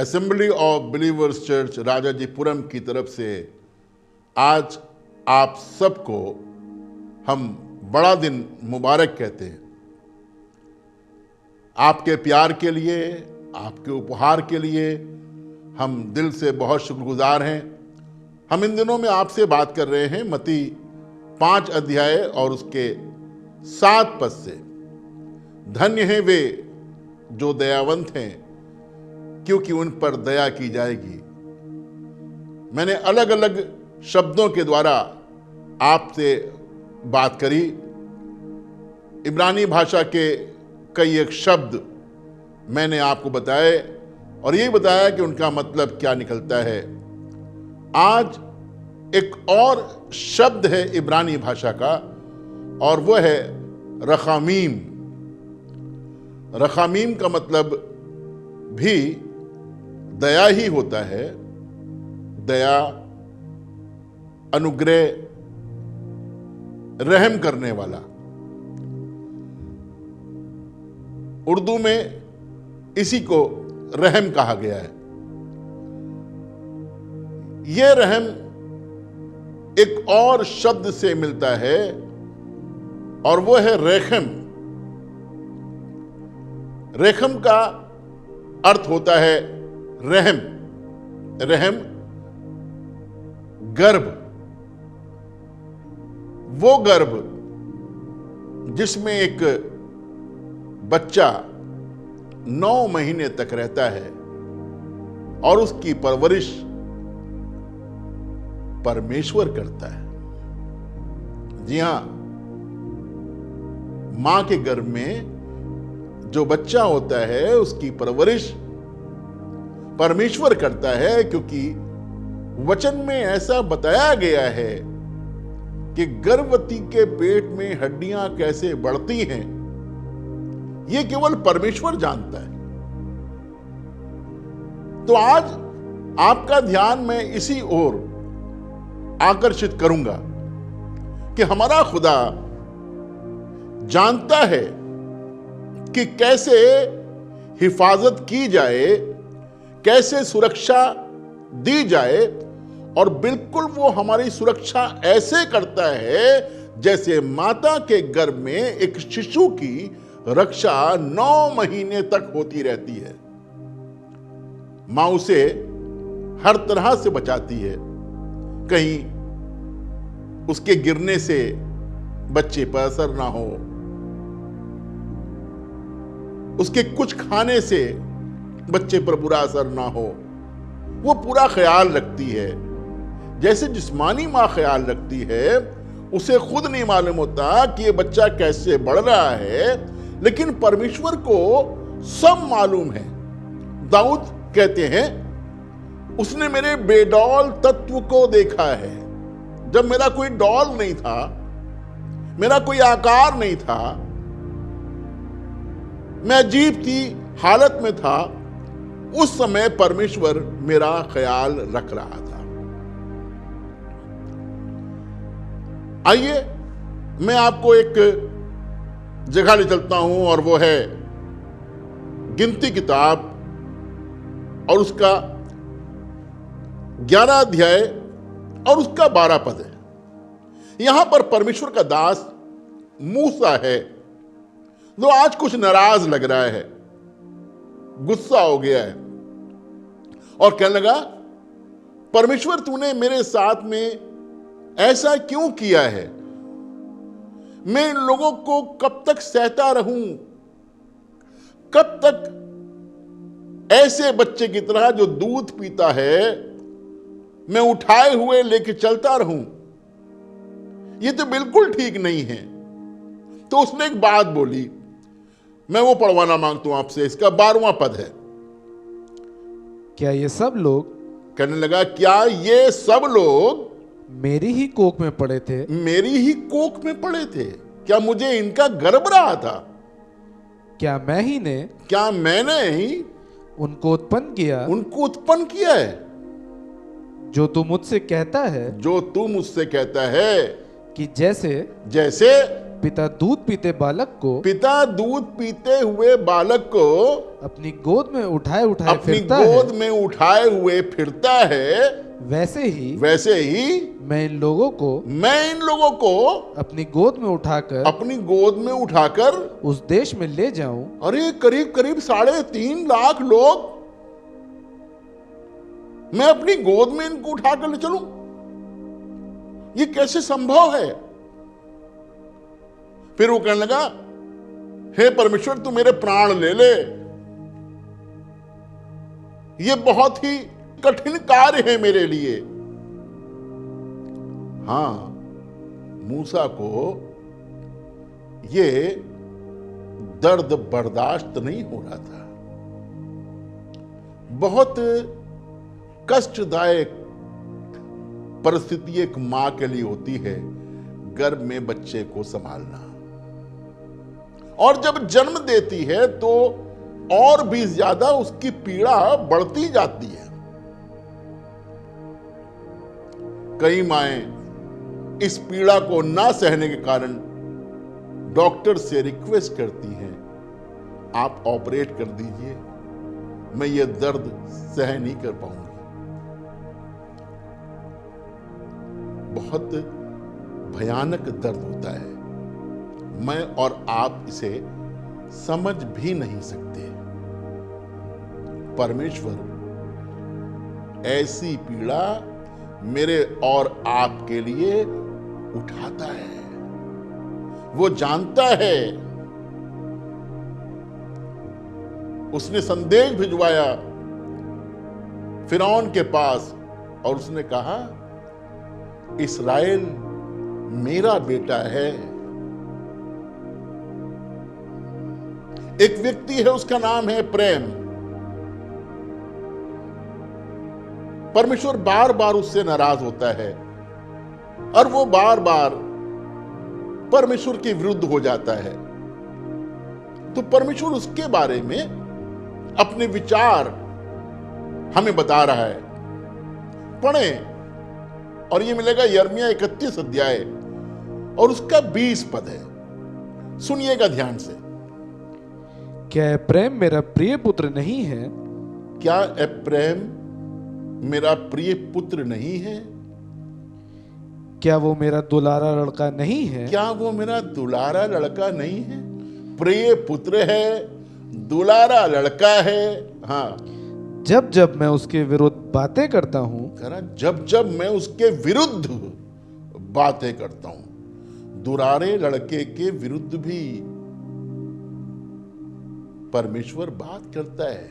Assembly of believers church Rajajipuram की तरफ से आज आप सबको हम बड़ा दिन मुबारक कहते हैं। आपके प्यार के लिए, आपके उपहार के लिए हम दिल से बहुत शुक्रगुजार हैं। हम इन दिनों में आपसे बात कर रहे हैं मत्ती 5 अध्याय और उसके 7 पद से। धन्य हैं वे जो दयावंत हैं, क्योंकि उन पर दया की जाएगी। मैंने अलग अलग शब्दों के द्वारा आपसे बात करी। इब्रानी भाषा के कई एक शब्द मैंने आपको बताए और ये बताया कि उनका मतलब क्या निकलता है। आज एक और शब्द है इब्रानी भाषा का और वह है रखामीम। रखामीम का मतलब भी दया ही होता है। दया, अनुग्रह, रहम करने वाला। उर्दू में इसी को रहम कहा गया है। यह रहम एक और शब्द से मिलता है और वह है रेखम। रेखम का अर्थ होता है रहम। रहम गर्भ, वो गर्भ जिसमें एक बच्चा 9 महीने तक रहता है और उसकी परवरिश परमेश्वर करता है। जी हां, मां के गर्भ में जो बच्चा होता है उसकी परवरिश परमेश्वर करता है, क्योंकि वचन में ऐसा बताया गया है कि गर्भवती के पेट में हड्डियां कैसे बढ़ती हैं यह केवल परमेश्वर जानता है। तो आज आपका ध्यान मैं इसी ओर आकर्षित करूंगा कि हमारा खुदा जानता है कि कैसे हिफाजत की जाए, कैसे सुरक्षा दी जाए, और बिल्कुल वो हमारी सुरक्षा ऐसे करता है जैसे माता के गर्भ में एक शिशु की रक्षा 9 महीने तक होती रहती है। मां उसे हर तरह से बचाती है। कहीं उसके गिरने से बच्चे पर असर ना हो, उसके कुछ खाने से बच्चे पर बुरा असर ना हो, वो पूरा ख्याल रखती है। जैसे जिस्मानी मां ख्याल रखती है, उसे खुद नहीं मालूम होता कि ये बच्चा कैसे बढ़ रहा है, लेकिन परमेश्वर को सब मालूम है। दाऊद कहते हैं, उसने मेरे बेडौल तत्व को देखा है। जब मेरा कोई डॉल नहीं था, मेरा कोई आकार नहीं था, मैं अजीब सी हालत में था, उस समय परमेश्वर मेरा ख्याल रख रहा था। आइए मैं आपको एक जगह ले चलता हूं और वो है गिनती किताब और उसका 11 अध्याय और उसका 12 पद है। यहां पर परमेश्वर का दास मूसा है, जो आज कुछ नाराज लग रहा है, गुस्सा हो गया है और कहने लगा, परमेश्वर तूने मेरे साथ में ऐसा क्यों किया है? मैं इन लोगों को कब तक सहता रहूं? कब तक ऐसे बच्चे की तरह जो दूध पीता है मैं उठाए हुए लेके चलता रहूं? ये तो बिल्कुल ठीक नहीं है। तो उसने एक बात बोली, मैं वो पढ़वाना मांगता हूं आपसे। इसका 12वां पद है। क्या ये सब लोग, कहने लगा, क्या ये सब लोग मेरी ही कोख में पड़े थे? मेरी ही कोख में पड़े थे? क्या मुझे इनका गर्भ रहा था? क्या मैंने ही उनको उत्पन्न किया है? जो तू मुझसे कहता है कि जैसे पिता दूध पीते बालक को पिता दूध पीते हुए बालक को अपनी गोद में उठाए उठाए अपनी फिरता गोद है, में उठाए हुए फिरता है, वैसे ही वैसे ही मैं इन लोगों को अपनी गोद में उठाकर उस देश में ले जाऊं। अरे करीब करीब 3.5 लाख लोग मैं अपनी गोद में इनको उठाकर ले चलूं, ये कैसे संभव है? फिर वो कहने लगा, हे परमेश्वर तू मेरे प्राण ले ले, ये बहुत ही कठिन कार्य है मेरे लिए। हां, मूसा को ये दर्द बर्दाश्त नहीं हो रहा था। बहुत कष्टदायक परिस्थिति एक मां के लिए होती है, गर्भ में बच्चे को संभालना, और जब जन्म देती है तो और भी ज्यादा उसकी पीड़ा बढ़ती जाती है। कई माएं इस पीड़ा को ना सहने के कारण डॉक्टर से रिक्वेस्ट करती हैं, आप ऑपरेट कर दीजिए, मैं ये दर्द सह नहीं कर पाऊंगी। बहुत भयानक दर्द होता है, मैं और आप इसे समझ भी नहीं सकते। परमेश्वर ऐसी पीड़ा मेरे और आपके लिए उठाता है। वो जानता है, उसने संदेश भिजवाया फिरौन के पास और उसने कहा, इस्राएल मेरा बेटा है। एक व्यक्ति है, उसका नाम है प्रेम। परमेश्वर बार बार उससे नाराज होता है और वो बार बार परमेश्वर के विरुद्ध हो जाता है। तो परमेश्वर उसके बारे में अपने विचार हमें बता रहा है। पढ़ें, और ये मिलेगा यिर्मयाह 31 अध्याय और उसका 20 पद है। सुनिएगा ध्यान से। क्या एप्रैम मेरा प्रिय पुत्र नहीं है? क्या एप्रैम मेरा प्रिय पुत्र नहीं है? क्या वो मेरा दुलारा लड़का नहीं है? क्या वो मेरा दुलारा लड़का नहीं है? प्रिय पुत्र है, दुलारा लड़का है। हाँ, जब जब मैं उसके विरुद्ध बातें करता हूं, जब जब मैं उसके विरुद्ध बातें करता हूं, दुलारे लड़के के विरुद्ध भी परमेश्वर बात करता है,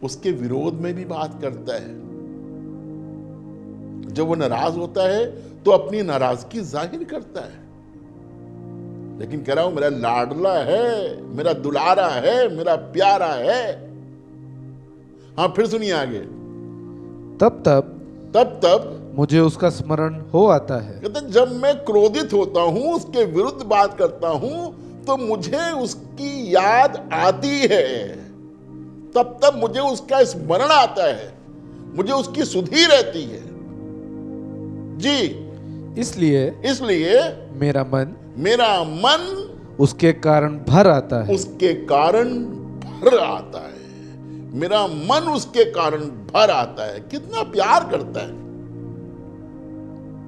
उसके विरोध में भी बात करता है। जब वो नाराज होता है तो अपनी नाराजगी जाहिर करता है, लेकिन कह रहा हूं मेरा लाडला है, मेरा दुलारा है, मेरा प्यारा है। हाँ, फिर सुनिए आगे। तब तब मुझे उसका स्मरण हो आता है। कहते जब मैं क्रोधित होता हूं, उसके विरुद्ध बात करता हूं, तो मुझे उसकी याद आती है। तब मुझे उसका स्मरण आता है, मुझे उसकी सुधि रहती है। जी, इसलिए मेरा मन उसके कारण भर आता है। मेरा मन उसके कारण भर आता है। कितना प्यार करता है।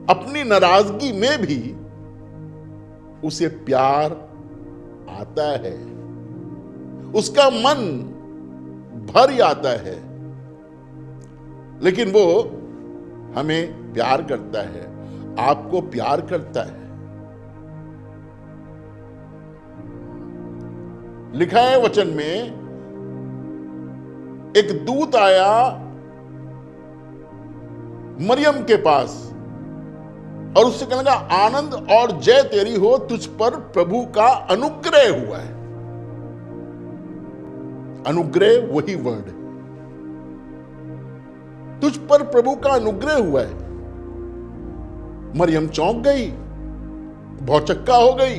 अपनी नाराजगी में भी उसे प्यार आता है, उसका मन भर जाता है, लेकिन वो हमें प्यार करता है, आपको प्यार करता है। लिखा है वचन में, एक दूत आया मरियम के पास और उससे कहने लगा, आनंद और जय तेरी हो, तुझ पर प्रभु का अनुग्रह हुआ है। अनुग्रह वही वर्ड है, तुझ पर प्रभु का अनुग्रह हुआ है। मरियम चौंक गई, भौचक्का हो गई,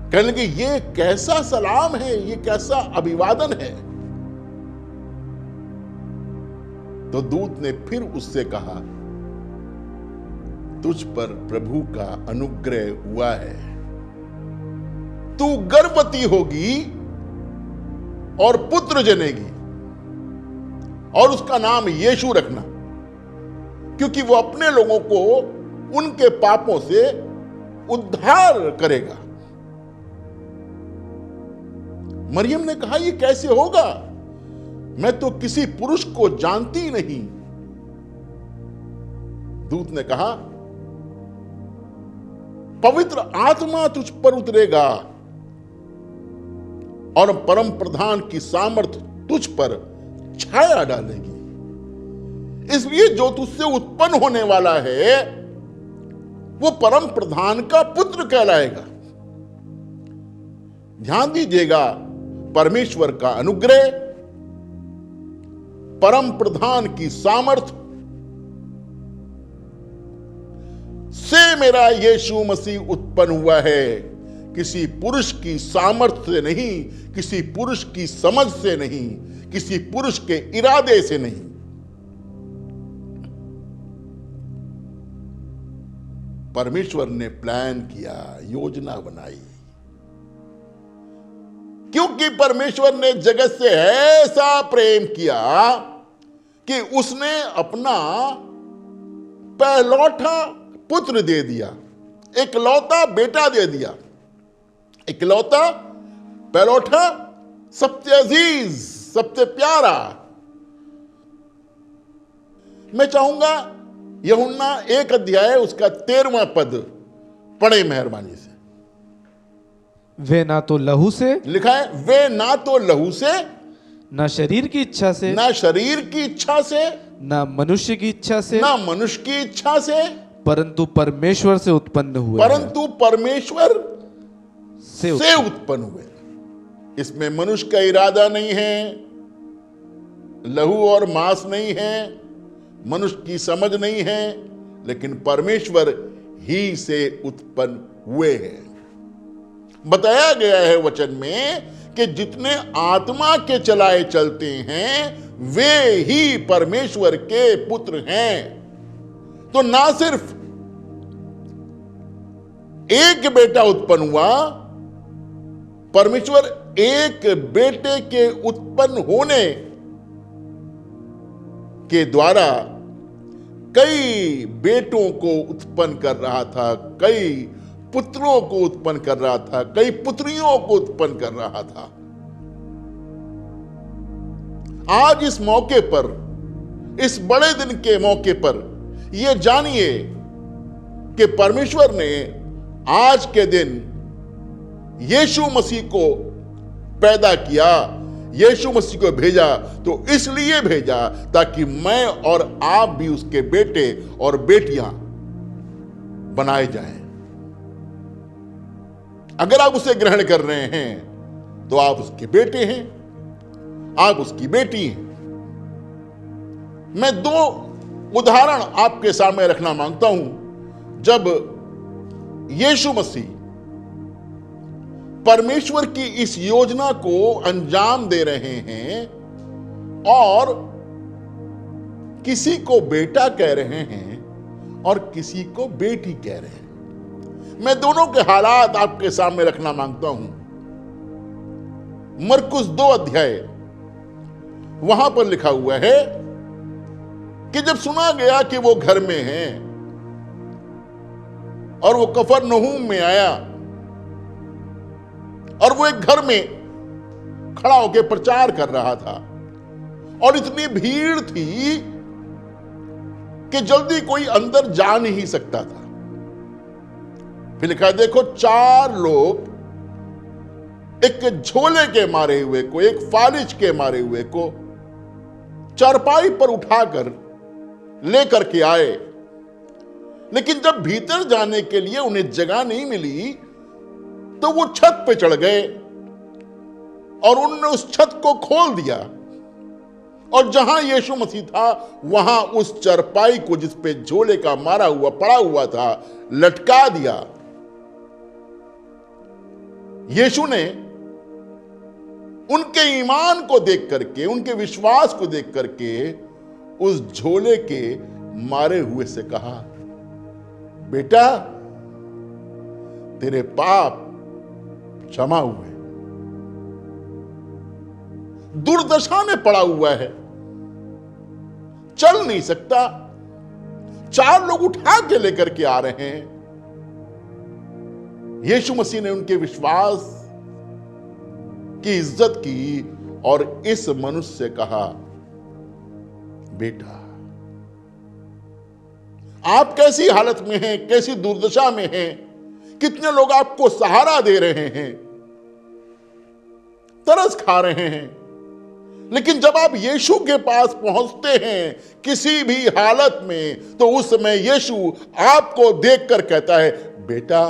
कहने लगी ये कैसा सलाम है, ये कैसा अभिवादन है। तो दूत ने फिर उससे कहा, तुझ पर प्रभु का अनुग्रह हुआ है। तू गर्भवती होगी और पुत्र जनेगी और उसका नाम यीशु रखना, क्योंकि वो अपने लोगों को उनके पापों से उद्धार करेगा। मरियम ने कहा, ये कैसे होगा? मैं तो किसी पुरुष को जानती नहीं। दूत ने कहा, पवित्र आत्मा तुझ पर उतरेगा और परम प्रधान की सामर्थ तुझ पर छाया डालेगी, इसलिए जो तुझसे उत्पन्न होने वाला है वो परम प्रधान का पुत्र कहलाएगा। ध्यान दीजिएगा, परमेश्वर का अनुग्रह, परम प्रधान की सामर्थ से मेरा यीशु मसीह उत्पन्न हुआ है, किसी पुरुष की सामर्थ्य से नहीं, किसी पुरुष की समझ से नहीं, किसी पुरुष के इरादे से नहीं। परमेश्वर ने प्लान किया, योजना बनाई, क्योंकि परमेश्वर ने जगत से ऐसा प्रेम किया कि उसने अपना पहलौठा पुत्र दे दिया, इकलौता बेटा दे दिया, इकलौता पहलौठा, सबसे अजीज, सबसे प्यारा। मैं चाहूंगा यूहन्ना 1 अध्याय उसका 13वां पद पढ़े मेहरबानी से। वे ना तो लहू से, लिखा है, वे ना तो लहू से, ना शरीर की इच्छा से, ना शरीर की इच्छा से, ना मनुष्य की इच्छा से, ना मनुष्य की इच्छा से, परंतु परमेश्वर से उत्पन्न हुए, परंतु परमेश्वर से उत्पन्न हुए। इसमें मनुष्य का इरादा नहीं है, लहू और मांस नहीं है, मनुष्य की समझ नहीं है, लेकिन परमेश्वर ही से उत्पन्न हुए हैं। बताया गया है वचन में कि जितने आत्मा के चलाए चलते हैं वे ही परमेश्वर के पुत्र हैं। तो ना सिर्फ एक बेटा उत्पन्न हुआ, परमेश्वर एक बेटे के उत्पन्न होने के द्वारा कई बेटों को उत्पन्न कर रहा था, कई पुत्रों को उत्पन्न कर रहा था, कई पुत्रियों को उत्पन्न कर रहा था। आज इस मौके पर, इस बड़े दिन के मौके पर यह जानिए कि परमेश्वर ने आज के दिन यीशु मसीह को पैदा किया, यीशु मसीह को भेजा। तो इसलिए भेजा ताकि मैं और आप भी उसके बेटे और बेटियां बनाए जाएं। अगर आप उसे ग्रहण कर रहे हैं तो आप उसके बेटे हैं, आप उसकी बेटी हैं। मैं 2 उदाहरण आपके सामने रखना मांगता हूं। जब यीशु मसीह परमेश्वर की इस योजना को अंजाम दे रहे हैं और किसी को बेटा कह रहे हैं और किसी को बेटी कह रहे हैं, मैं दोनों के हालात आपके सामने रखना मांगता हूं। मरकुस 2 अध्याय, वहां पर लिखा हुआ है कि जब सुना गया कि वो घर में हैं और वो कफरनहूम में आया और वो एक घर में खड़ा होकर प्रचार कर रहा था और इतनी भीड़ थी कि जल्दी कोई अंदर जा नहीं सकता था। फिर लिखा, देखो 4 लोग एक झोले के मारे हुए को, एक फालिज के मारे हुए को चारपाई पर उठाकर लेकर के आए, लेकिन जब भीतर जाने के लिए उन्हें जगह नहीं मिली तो वो छत पे चढ़ गए और उन्होंने उस छत को खोल दिया और जहां यीशु मसीह था वहां उस चरपाई को, जिस पे झोले का मारा हुआ पड़ा हुआ था, लटका दिया। यीशु ने उनके ईमान को देख करके, उनके विश्वास को देख करके उस झोले के मारे हुए से कहा, बेटा तेरे पाप क्षमा हुए। दुर्दशा में पड़ा हुआ है, चल नहीं सकता, 4 लोग उठा के लेकर के आ रहे हैं। यीशु मसीह ने उनके विश्वास की इज्जत की और इस मनुष्य से कहा, बेटा, आप कैसी हालत में हैं, कैसी दुर्दशा में हैं, कितने लोग आपको सहारा दे रहे हैं, तरस खा रहे हैं, लेकिन जब आप यीशु के पास पहुंचते हैं किसी भी हालत में, तो उस समय यीशु आपको देखकर कहता है, बेटा,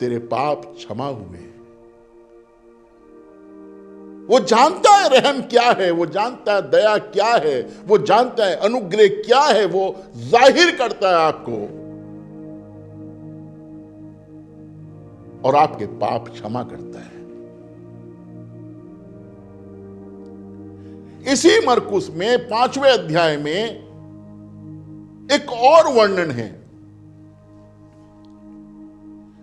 तेरे पाप क्षमा हुए। वो जानता है रहम क्या है, वो जानता है दया क्या है, वो जानता है अनुग्रह क्या है, वो जाहिर करता है आपको और आपके पाप क्षमा करता है। इसी मरकुस में 5वें अध्याय में एक और वर्णन है।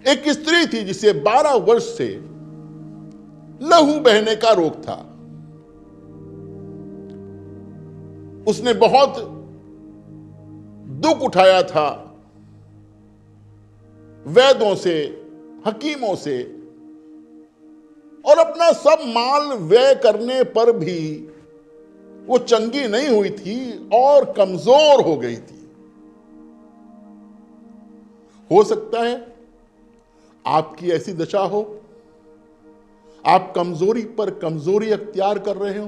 एक स्त्री थी जिसे 12 वर्ष से लहू बहने का रोग था। उसने बहुत दुख उठाया था, वैद्यों से, हकीमों से, और अपना सब माल व्यय करने पर भी वो चंगी नहीं हुई थी और कमजोर हो गई थी। हो सकता है आपकी ऐसी दशा हो, आप कमजोरी पर कमजोरी अख्तियार कर रहे हो,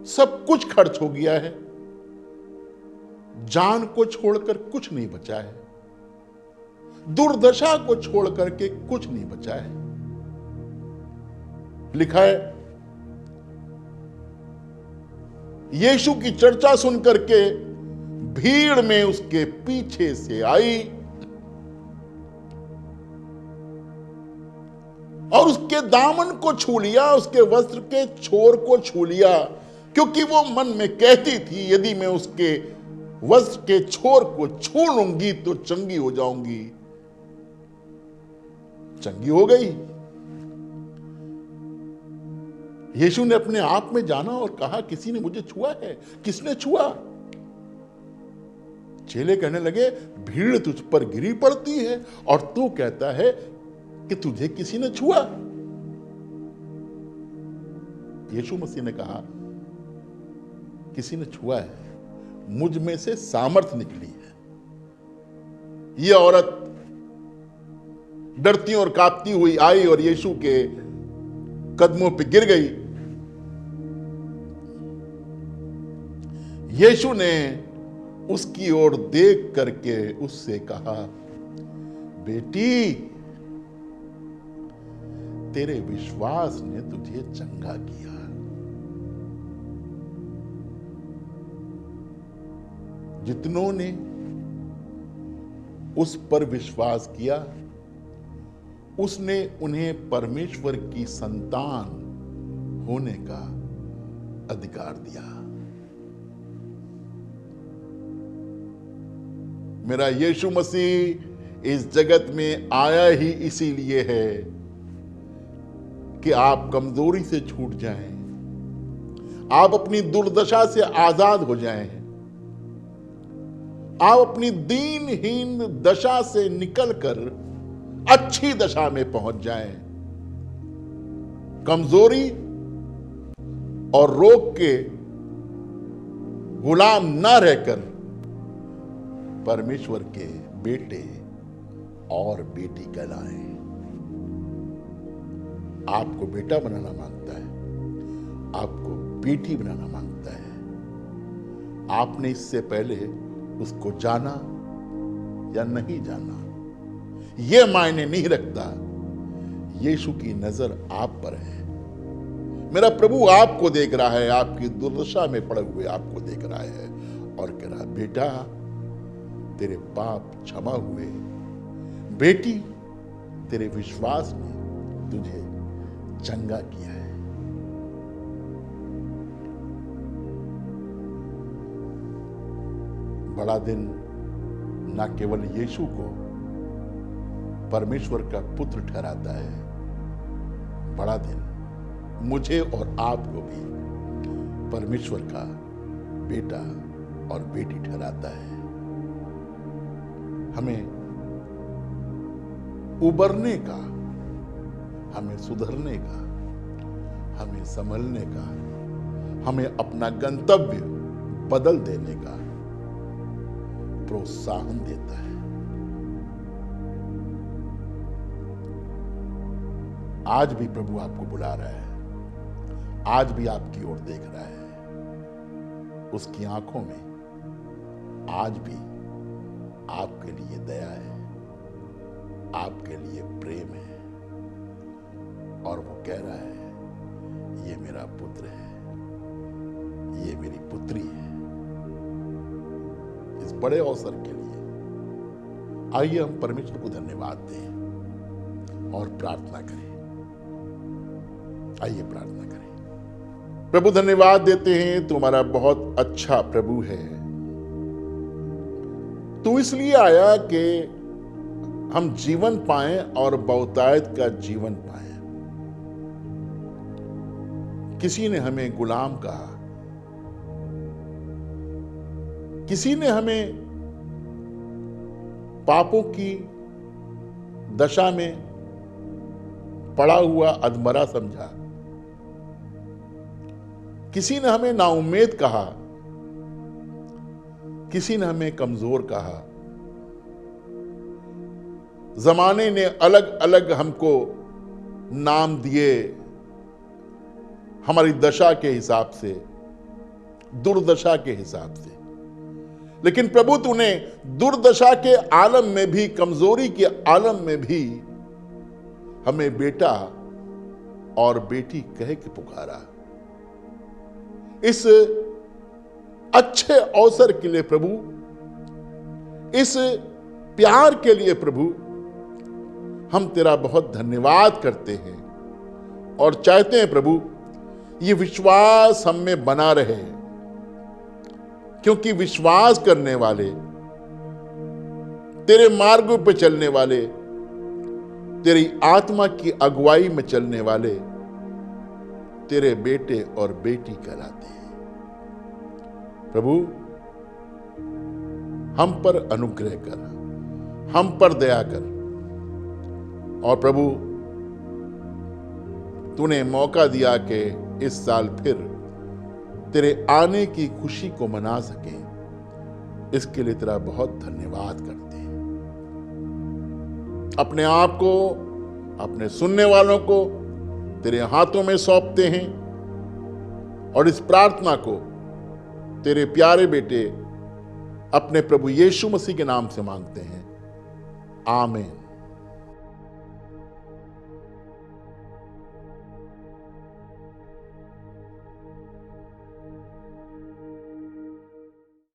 सब कुछ खर्च हो गया है, जान को छोड़कर कुछ नहीं बचा है, दुर्दशा को छोड़कर के कुछ नहीं बचा है। लिखा है, यीशु की चर्चा सुनकर के भीड़ में उसके पीछे से आई और उसके दामन को छू लिया, उसके वस्त्र के छोर को छू लिया, क्योंकि वो मन में कहती थी, यदि मैं उसके वस्त्र के छोर को छू लूंगी तो चंगी हो जाऊंगी। चंगी हो गई। यीशु ने अपने आप में जाना और कहा, किसी ने मुझे छुआ है? किसने छुआ? चेले कहने लगे, भीड़ तुझ पर गिरी पड़ती है और तू कहता है कि तुझे किसी ने छुआ। यीशु मसीह ने कहा, किसी ने छुआ है, मुझ में से सामर्थ निकली है। यह औरत डरती और कांपती हुई आई और यीशु के कदमों पे गिर गई। यीशु ने उसकी ओर देख करके उससे कहा, बेटी, तेरे विश्वास ने तुझे चंगा किया। जितनों ने उस पर विश्वास किया, उसने उन्हें परमेश्वर की संतान होने का अधिकार दिया। मेरा यीशु मसीह इस जगत में आया ही इसीलिए है कि आप कमजोरी से छूट जाएं, आप अपनी दुर्दशा से आजाद हो जाएं, आप अपनी दीनहीन दशा से निकलकर अच्छी दशा में पहुंच जाएं। कमजोरी और रोग के गुलाम न रहकर परमेश्वर के बेटे और बेटी कहलाएं। आपको बेटा बनाना मांगता है, आपको बेटी बनाना मांगता है। आपने इससे पहले उसको जाना या नहीं जाना, यह मायने नहीं रखता। यीशु की नजर आप पर है। मेरा प्रभु आपको देख रहा है, आपकी दुर्दशा में पड़े हुए आपको देख रहा है और कह रहा, बेटा, तेरे पाप क्षमा हुए। बेटी, तेरे विश्वास ने तुझे चंगा किया है। बड़ा दिन ना केवल यीशु को परमेश्वर का पुत्र ठहराता है, बड़ा दिन मुझे और आपको भी परमेश्वर का बेटा और बेटी ठहराता है। हमें उबरने का, हमें सुधरने का, हमें संभलने का, हमें अपना गंतव्य बदल देने का प्रोत्साहन देता है। आज भी प्रभु आपको बुला रहा है, आज भी आपकी ओर देख रहा है। उसकी आंखों में आज भी आपके लिए दया है, आपके लिए प्रेम है, और वो कह रहा है, ये मेरा पुत्र है, ये मेरी पुत्री है। इस बड़े अवसर के लिए आइए हम परमेश्वर को धन्यवाद दें और प्रार्थना करें। आइए प्रार्थना करें। प्रभु, धन्यवाद देते हैं, तुम्हारा बहुत अच्छा प्रभु है। तू इसलिए आया कि हम जीवन पाएं और बहुतायत का जीवन पाएं। किसी ने हमें गुलाम कहा, किसी ने हमें पापों की दशा में पड़ा हुआ अधमरा समझा, किसी ने हमें नाउम्मीद कहा, किसी ने हमें कमजोर कहा। जमाने ने अलग अलग हमको नाम दिए, हमारी दशा के हिसाब से, दुर्दशा के हिसाब से। लेकिन प्रभु, तूने दुर्दशा के आलम में भी, कमजोरी के आलम में भी हमें बेटा और बेटी कह के पुकारा। इस अच्छे अवसर के लिए प्रभु, इस प्यार के लिए प्रभु, हम तेरा बहुत धन्यवाद करते हैं और चाहते हैं प्रभु, ये विश्वास हम में बना रहे, क्योंकि विश्वास करने वाले, तेरे मार्गों पर चलने वाले, तेरी आत्मा की अगुवाई में चलने वाले तेरे बेटे और बेटी कहलाते हैं। प्रभु, हम पर अनुग्रह कर, हम पर दया कर, और प्रभु तूने मौका दिया कि इस साल फिर तेरे आने की खुशी को मना सके, इसके लिए तेरा बहुत धन्यवाद करते हैं। अपने आप को, अपने सुनने वालों को तेरे हाथों में सौंपते हैं और इस प्रार्थना को तेरे प्यारे बेटे अपने प्रभु यीशु मसीह के नाम से मांगते हैं। आमीन।